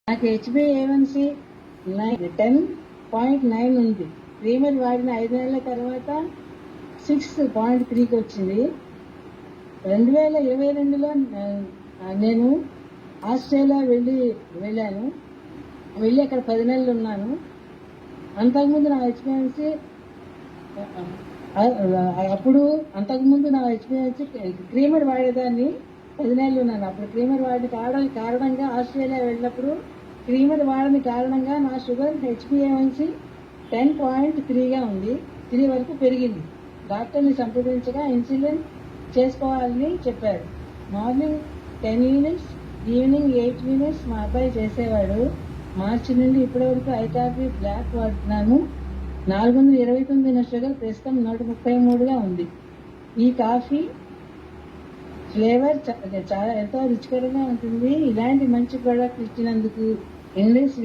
నాకు HbA1c 10.9 ఉంది. Creamer వాడిన 5 నెలల తర్వాత 6.3కి వచ్చింది. 2022లో నేను ఆస్ట్రేలియా వెళ్ళాను. వెళ్ళి అక్కడ 10 నెలలు ఉన్నాను. అంతకుముందు నా HbA1c అంతకుముందు నా HbA1c క్రీమర్ వాడేదాన్ని 10 నెలలు ఉన్నాను. అప్పుడు క్రీమర్ వాడిన కారణంగా ఆస్ట్రేలియా వెళ్ళినప్పుడు క్రీమర్ వాడని కారణంగా నా షుగర్ HbA1c 10.3గా ఉంది. 3 వరకు పెరిగింది. డాక్టర్ని సంప్రదించగా ఇన్సులిన్ చేసుకోవాలని చెప్పారు. మార్నింగ్ 10 యూనిట్స్, ఈవినింగ్ 8 యూనిట్స్ మా అబ్బాయి చేసేవాడు. మార్చి నుండి ఇప్పటి వరకు ఐకాఫీ బ్లాక్ వాడుతున్నాను. 429 షుగర్ ప్రస్తుతం 133గా ఉంది. ఈ కాఫీ ఫ్లేవర్ చాలా ఎంతో రుచికరంగా ఉంటుంది. ఇలాంటి మంచి ప్రోడక్ట్ ఇచ్చినందుకు ఇంగ్లీష్